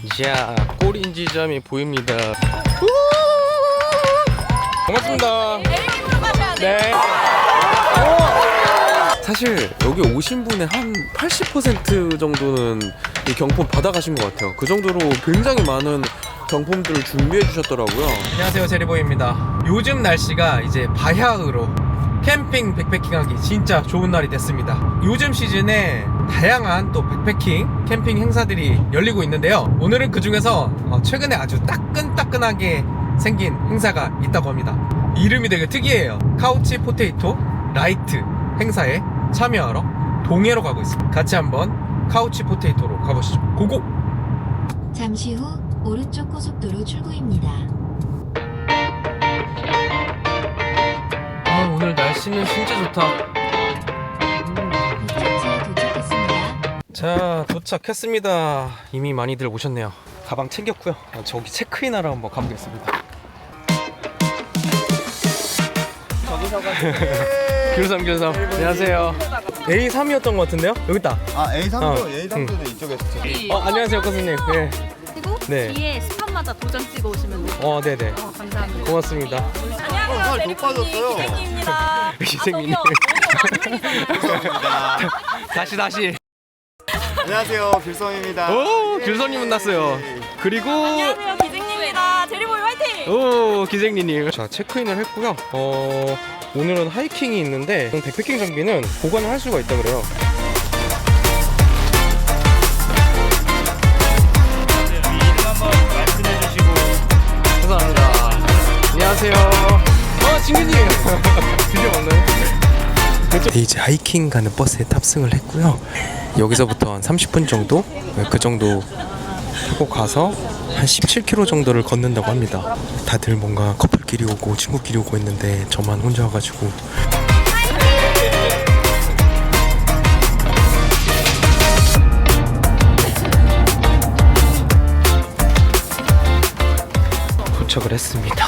자, 꼬린지점이 보입니다. 반갑습니다. 네. 사실 여기 오신 분의 한 80% 정도는 이 경품 받아가신 것 같아요. 그 정도로 굉장히 많은 경품들을 준비해 주셨더라고요. 안녕하세요, 제리보이입니다. 요즘 날씨가 이제 바야흐로 캠핑 백패킹하기 진짜 좋은 날이 됐습니다. 요즘 시즌에 다양한 또 백패킹 캠핑 행사들이 열리고 있는데요, 오늘은 그 중에서 최근에 아주 따끈따끈하게 생긴 행사가 있다고 합니다. 이름이 되게 특이해요. 카우치 포테이토 라이트 행사에 참여하러 동해로 가고 있습니다. 같이 한번 카우치 포테이토로 가보시죠. 고고! 잠시 후 오른쪽 고속도로 출구입니다. 오늘 날씨는 진짜 좋다. 목적지에 도착했습니다. 자, 도착했습니다. 이미 많이들 오셨네요. 가방 챙겼고요. 저기 체크인하러 한번 가보겠습니다. 귤삼 안녕하세요. A3이었던 것 같은데요? 여기 있다. 아 A3도 A3도는 이쪽에 있죠. 안녕하세요, 교수님. 네. 그리고 네. 뒤에 스판마다 도장 찍어 오시면 돼요. 네네. 감사합니다. 고맙습니다. 안녕하세요. 살 더 빠졌어요. 기생입니다. 기생님. 다시. 안녕하세요, 귤성입니다. 오, 귤선님 만났어요. 그리고 안녕하세요. 기생입니다. 제리보이 화이팅! 오, 기생님. 자, 체크인을 했고요. 오늘은 하이킹이 있는데 백패킹 장비는 보관을 할 수가 있다 그래요. 이름 한번 말씀해 주시고. 감사합니다. 안녕하세요. 진규님. 드디어 만나요. 이제 하이킹 가는 버스에 탑승을 했고요. 여기서부터 한 30분 정도? 그 정도 타고 가서 한 17km 정도를 걷는다고 합니다. 다들 뭔가 커플끼리 오고 친구끼리 오고 있는데 저만 혼자 와가지고 도착을 했습니다.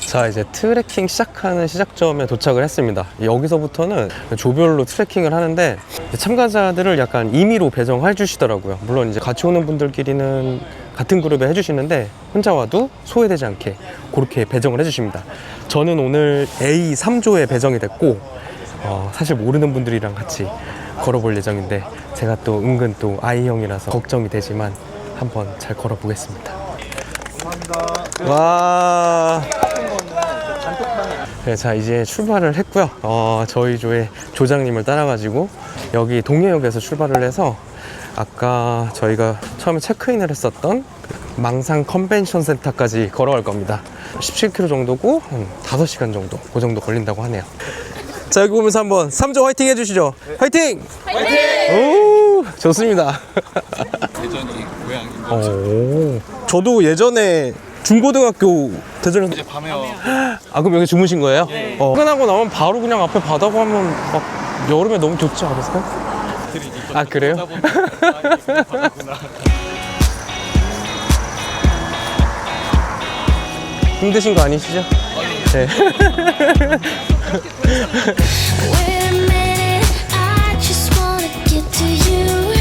자, 이제 트레킹 시작하는 시작점에 도착을 했습니다. 여기서부터는 조별로 트레킹을 하는데 참가자들을 약간 임의로 배정해 주시더라고요. 물론 이제 같이 오는 분들끼리는 같은 그룹에 해주시는데 혼자 와도 소외되지 않게 그렇게 배정을 해주십니다. 저는 오늘 A3조에 배정이 됐고 사실 모르는 분들이랑 같이 걸어볼 예정인데 제가 또 은근 또 I형이라서 걱정이 되지만 한번 잘 걸어보겠습니다. 감사합니다. 와. 네, 자, 이제 출발을 했고요. 저희 조의 조장님을 따라가지고 여기 동해역에서 출발을 해서 아까 저희가 처음에 체크인을 했었던 그 망상 컨벤션 센터까지 걸어갈 겁니다. 17km 정도고 한 5시간 정도, 그 정도 걸린다고 하네요. 자, 여기 보면서 한번 3조 화이팅 해주시죠. 화이팅! 화이팅! 오, 좋습니다. 예전이 고향입니다. 저도 예전에 중고등학교 대전에서 이제 밤에 와. 그럼 여기 주무신 거예요? 네. 퇴근하고 나면 바로 그냥 앞에 바다고 하면 막 여름에 너무 좋지 않았어요? 아, 그래요? 힘드신 거 아니시죠? 네. Wait a minute, I just wanna get to you.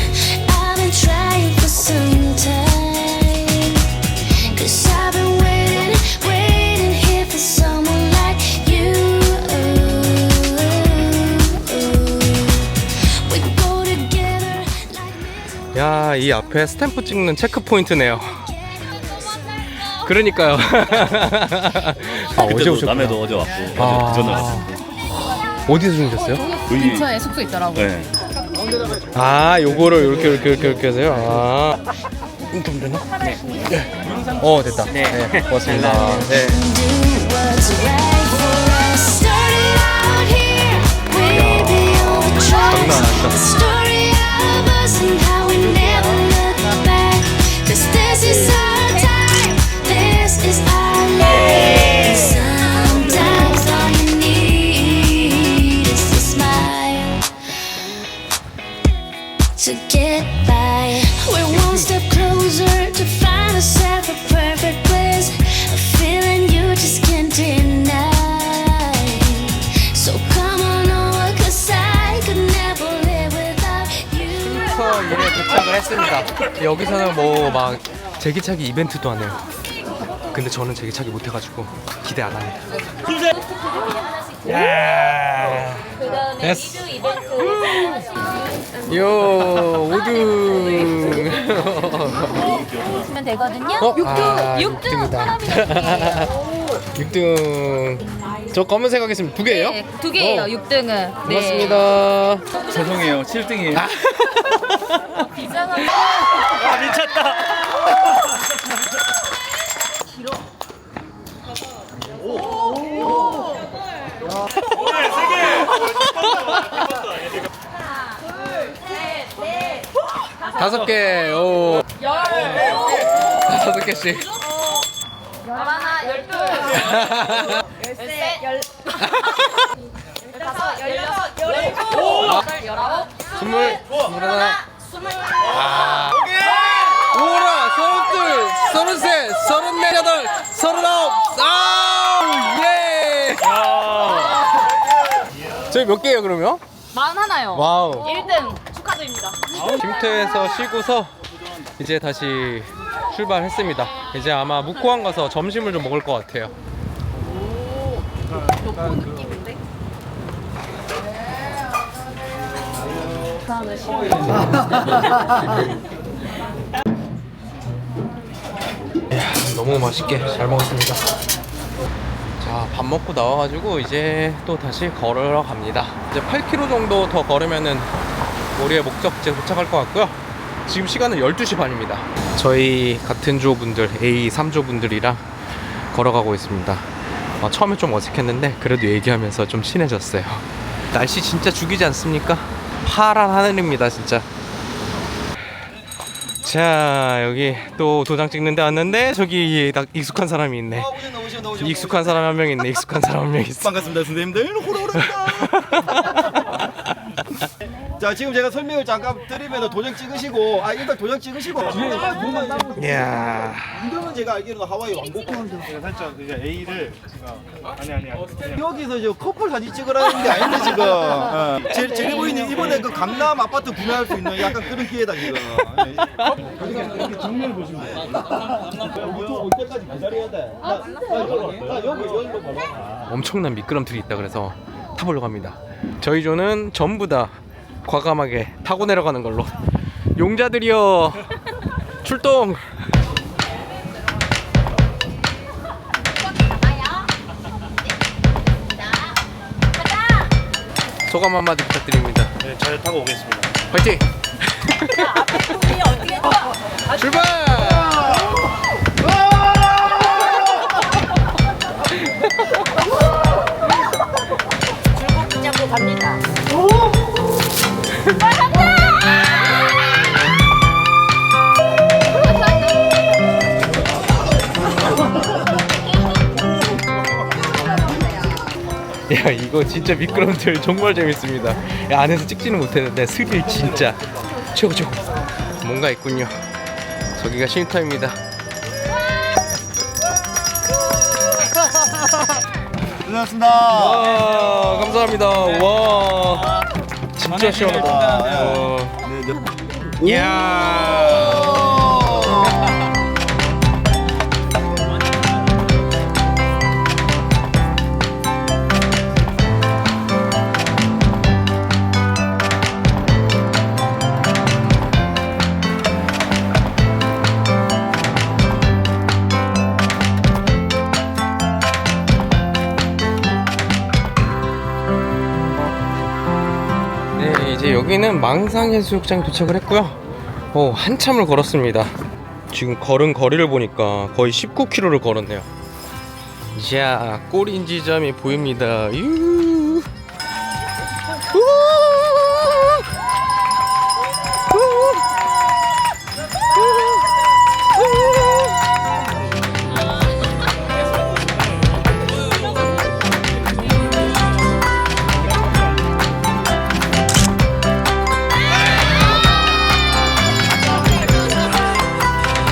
I've been trying for some time. 'Cause I've been waiting here for someone like you. We go together like 야, 이 앞에 스탬프 찍는 체크 포인트네요. 그러니까요. 어제 오셨구나. 남해도 어제 왔고 아. 그 전에 왔고. 어디서 주무셨어요? 근처에 숙소 있더라고요. 네. 요거를 이렇게 하세요. 좀 되나? 네. 됐다. 네. 고맙습니다. 네. do what's right for us. Started out here with the old tracks. The story of us and how we never look back. 'Cause this is our time, this is our life. Sometimes all you need is a smile to get by. We're one step closer to find ourselves a perfect place, a feeling you just can't deny. So come on over, 'cause I could never live without you. 일에 도착을 했습니다. 여기서는 뭐 막 제기차기 이벤트도 안 해요. 근데 저는 제기차기 못해가지고 기대 안 합니다. 됐어. 요 5등. 하면 되거든요. 어? 6등이다. 6등. 저 검은색 하겠습니다. 2개예요? 네, 2개예요. 6등은. 고맙습니다. 죄송해요. 7등이에요. 이상한. 아 미쳤다. 오늘 3개. 5개. 오. 5개씩. 21, 21. 오라, 32, 33, 34, 39. 예! 저희 몇 개예요, 그러면? 41요. 와우. 1등 축하드립니다. 김태에서 쉬고서 이제 다시 출발했습니다. 이제 아마 묵호항 가서 점심을 좀 먹을 것 같아요. 이야, 너무 맛있게 잘 먹었습니다. 자, 밥 먹고 나와가지고 이제 또 다시 걸으러 갑니다. 이제 8km 정도 더 걸으면은 우리의 목적지에 도착할 것 같고요. 지금 시간은 12시 반입니다. 저희 같은 조 분들, A 3조 분들이랑 걸어가고 있습니다. 처음에 좀 어색했는데 그래도 얘기하면서 좀 친해졌어요. 날씨 진짜 죽이지 않습니까? 파란 하늘입니다, 진짜. 자, 여기 또 도장 찍는 데 왔는데 저기 딱 익숙한 사람이 있네. 익숙한 사람 한 명 있네. 익숙한 사람 한 명 있어. 반갑습니다, 선생님들. 호로호로입니다. 자, 지금 제가 설명을 잠깐 드리면 도장 찍으시고, 일단 도장 찍으시고, 돈만 남으면 이야. 이름은 제가 알기로는 하와이 왕복권. 제가 살짝 이제 A를 제가 아니야. 여기서 저 커플 사진 찍으라는 게 아닌데 지금. 제리보이님 이번에 그 강남 아파트 구매할 수 있는 약간 그런 기회다 지금. 이렇게 정면을 보시면 돼요. 올 때까지 기다려야 돼. 나 여기 봐봐. 엄청난 미끄럼틀이 있다 그래서 타보려고 합니다. 저희 조는 전부 다 과감하게 타고 내려가는 걸로. 용자들이여 출동. 소감 한마디 부탁드립니다. 네, 잘 타고 오겠습니다. 화이팅! 출발! 잡고 갑니다. 야, 이거 진짜 미끄럼틀 정말 재밌습니다. 야, 안에서 찍지는 못했는데 스릴 진짜 최고. 뭔가 있군요. 저기가 쉼터입니다. 고생하셨습니다. 와, 감사합니다. 와, 진짜 시원하다. 와. 이야. 네, 이제 여기는 망상해수욕장에 도착을 했고요. 한참을 걸었습니다. 지금 걸은 거리를 보니까 거의 19km를 걸었네요. 자, 꼬린지점이 보입니다. 유.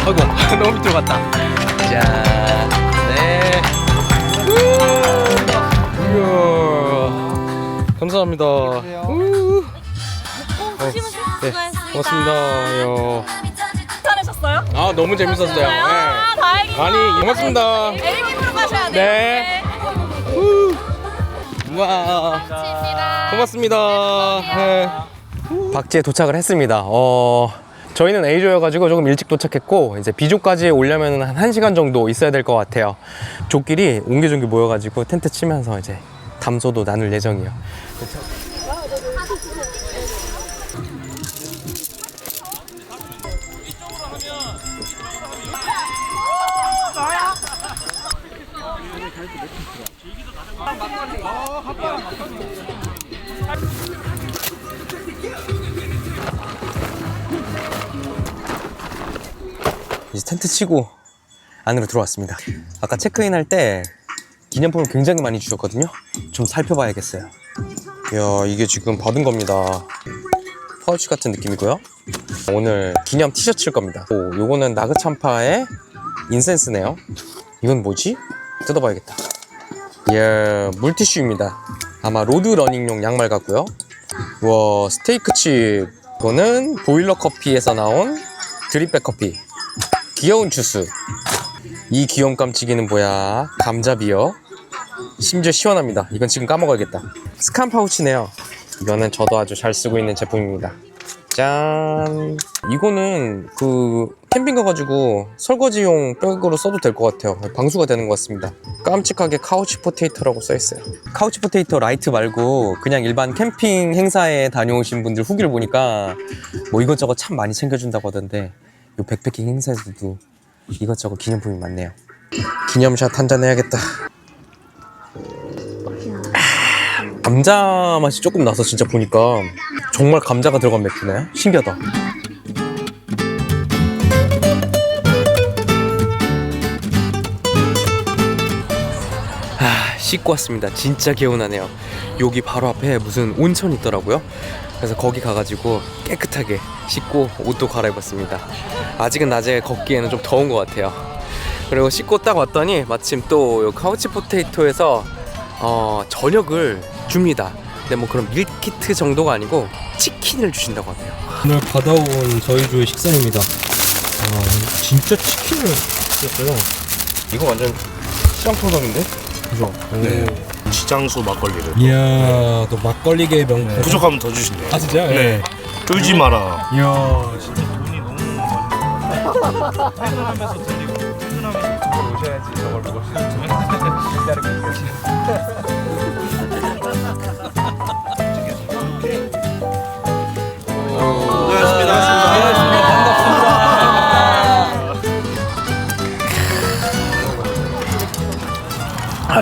아이고, 너무 밑으로 갔다. 자, 네. 이야, 감사합니다. 조심히 네. 수고했습니다. 고맙습니다. 야. 괜찮으셨어요? 아 너무 재밌었어요. 아, 다행이다. 아니 고맙습니다. 에리님으로 가셔야 돼요. 네. 우와. 고맙습니다. 네. 박지에 도착을 했습니다. 저희는 A조여가지고 조금 일찍 도착했고 이제 B조까지 오려면 한 1시간 정도 있어야 될 것 같아요. 조끼리 옹기종기 모여가지고 텐트 치면서 이제 담소도 나눌 예정이에요. 이제 텐트 치고 안으로 들어왔습니다. 아까 체크인 할 때 기념품을 굉장히 많이 주셨거든요. 좀 살펴봐야겠어요. 이야, 이게 지금 받은 겁니다. 파우치 같은 느낌이고요. 오늘 기념 티셔츠일 겁니다. 요거는 나그참파의 인센스네요. 이건 뭐지? 뜯어봐야겠다. 이야, 물티슈입니다. 아마 로드러닝용 양말 같고요. 와, 스테이크 칩. 이거는 보일러 커피에서 나온 드립백 커피. 귀여운 주스. 이 귀여운 깜찍이는 뭐야? 감자비어. 심지어 시원합니다. 이건 지금 까먹어야겠다. 스칸 파우치네요. 이거는 저도 아주 잘 쓰고 있는 제품입니다. 짠. 이거는 캠핑 가가지고 설거지용 백으로 써도 될 것 같아요. 방수가 되는 것 같습니다. 깜찍하게 카우치 포테이토라고 써있어요. 카우치 포테이토 라이트 말고 그냥 일반 캠핑 행사에 다녀오신 분들 후기를 보니까 뭐 이것저것 참 많이 챙겨준다고 하던데 요 백패킹 행사에서도 이것저것 기념품이 많네요. 기념샷 한잔 해야겠다. 감자 맛이 조금 나서 진짜 보니까 정말 감자가 들어간 맥주네. 신기하다. 씻고 왔습니다. 진짜 개운하네요. 여기 바로 앞에 무슨 온천이 있더라고요. 그래서 거기 가가지고 깨끗하게 씻고 옷도 갈아입었습니다. 아직은 낮에 걷기에는 좀 더운 것 같아요. 그리고 씻고 딱 왔더니 마침 또 카우치 포테이토에서 저녁을 줍니다. 근데 뭐 그런 밀키트 정도가 아니고 치킨을 주신다고 하네요. 오늘 받아온 저희 조의 식사입니다. 진짜 치킨을 주셨어요. 이거 완전 시장포장인데? 그죠? 네. 지장수 막걸리를. 이야, 또 막걸리계의 명품. 부족하면 더 주신대요. 아 진짜요? 네. 쫄지 마라. 이야, 진짜 돈이 너무 많아. 퇴근하면서 드리고 퇴근하면서 오셔야지 저걸 먹을 수 있죠. 기다리고 있어요.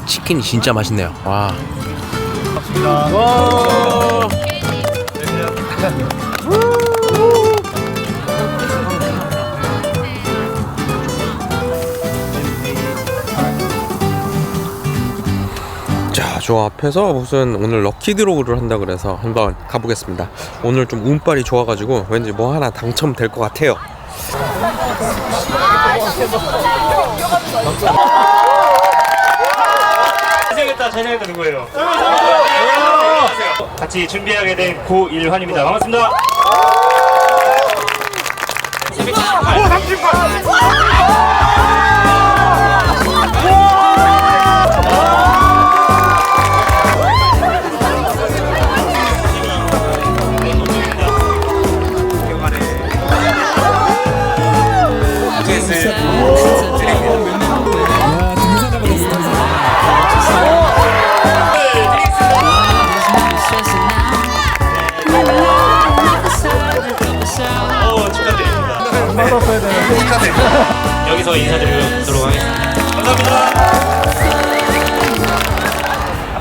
치킨이 진짜 맛있네요. 와. 자, 저 앞에서 무슨 오늘 럭키드로우를 한다 그래서 한번 가보겠습니다. 오늘 좀 운빨이 좋아가지고 왠지 뭐 하나 당첨될 것 같아요. 잘생겼다 누구예요? 같이 준비하게 된 고일환입니다. 반갑습니다. 오, 38! 여기서 인사드리도록 하겠습니다.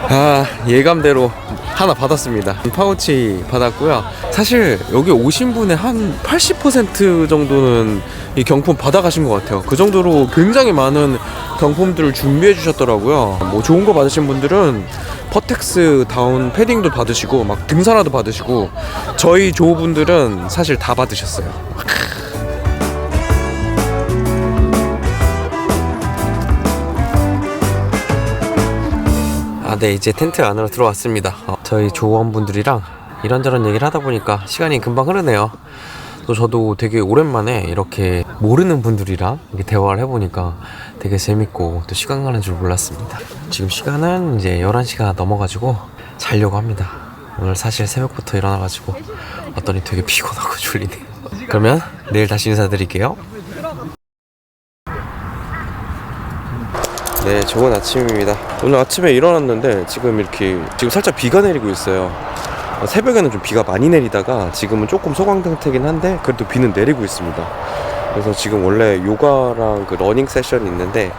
감사합니다. 예감대로 하나 받았습니다. 파우치 받았고요. 사실 여기 오신 분의 한 80% 정도는 이 경품 받아가신 것 같아요. 그 정도로 굉장히 많은 경품들을 준비해 주셨더라고요. 뭐 좋은 거 받으신 분들은 퍼텍스 다운 패딩도 받으시고 막 등산화도 받으시고, 저희 조분들은 사실 다 받으셨어요. 네, 이제 텐트 안으로 들어왔습니다. 저희 조원분들이랑 이런저런 얘기를 하다 보니까 시간이 금방 흐르네요. 또 저도 되게 오랜만에 이렇게 모르는 분들이랑 이렇게 대화를 해보니까 되게 재밌고 또 시간 가는 줄 몰랐습니다. 지금 시간은 이제 11시가 넘어가지고 자려고 합니다. 오늘 사실 새벽부터 일어나가지고 왔더니 되게 피곤하고 졸리네요. 그러면 내일 다시 인사드릴게요. 네, 좋은 아침입니다. 오늘 아침에 일어났는데 지금 살짝 비가 내리고 있어요. 새벽에는 좀 비가 많이 내리다가 지금은 조금 소강 상태긴 한데 그래도 비는 내리고 있습니다. 그래서 지금 원래 요가랑 그 러닝 세션이 있는데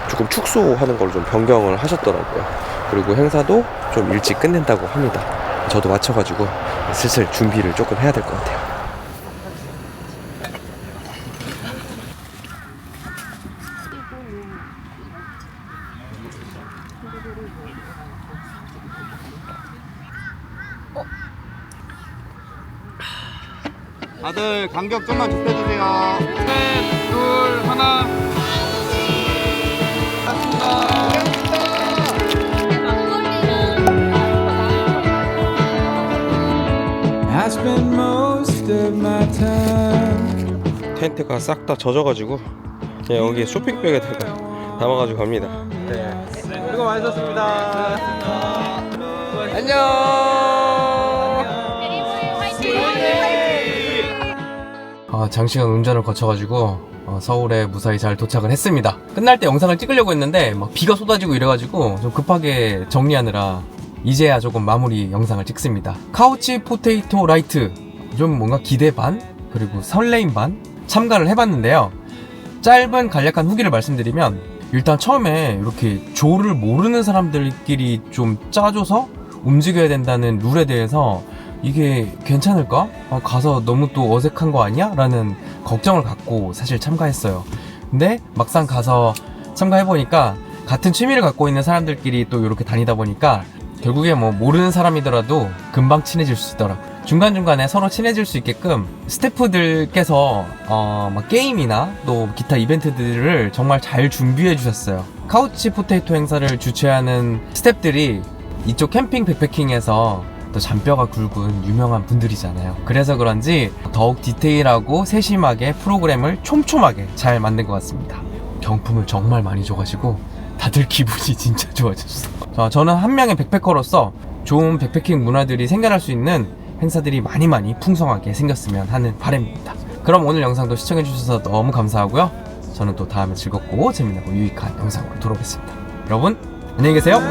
조금 축소하는 걸 좀 변경을 하셨더라고요. 그리고 행사도 좀 일찍 끝낸다고 합니다. 저도 맞춰가지고 슬슬 준비를 조금 해야 될 것 같아요. 다들 간격 좀만 좁혀주세요. 셋, 둘, 하나. 텐트가 싹 다 젖어가지고 그냥 여기 쇼핑백에 담아가지고 갑니다. 네, 수고 많으셨습니다. 안녕. 장시간 운전을 거쳐가지고 서울에 무사히 잘 도착을 했습니다. 끝날 때 영상을 찍으려고 했는데 막 비가 쏟아지고 이래가지고 좀 급하게 정리하느라 이제야 조금 마무리 영상을 찍습니다. 카우치 포테이토 라이트, 좀 뭔가 기대 반 그리고 설레임 반 참가를 해봤는데요. 짧은 간략한 후기를 말씀드리면, 일단 처음에 이렇게 조를 모르는 사람들끼리 좀 짜줘서 움직여야 된다는 룰에 대해서 이게 괜찮을까? 가서 너무 또 어색한 거 아니야? 라는 걱정을 갖고 사실 참가했어요. 근데 막상 가서 참가해보니까 같은 취미를 갖고 있는 사람들끼리 또 이렇게 다니다 보니까 결국에 뭐 모르는 사람이더라도 금방 친해질 수 있더라고요. 중간중간에 서로 친해질 수 있게끔 스태프들께서 막 게임이나 또 기타 이벤트들을 정말 잘 준비해 주셨어요. 카우치 포테이토 행사를 주최하는 스태프들이 이쪽 캠핑 백패킹에서 또 잔뼈가 굵은 유명한 분들이잖아요. 그래서 그런지 더욱 디테일하고 세심하게 프로그램을 촘촘하게 잘 만든 것 같습니다. 경품을 정말 많이 줘가지고 다들 기분이 진짜 좋아졌어. 저는 한 명의 백패커로서 좋은 백패킹 문화들이 생겨날 수 있는 행사들이 많이 풍성하게 생겼으면 하는 바람입니다. 그럼 오늘 영상도 시청해주셔서 너무 감사하고요. 저는 또 다음에 즐겁고 재미나고 유익한 영상으로 돌아오겠습니다. 여러분 안녕히 계세요.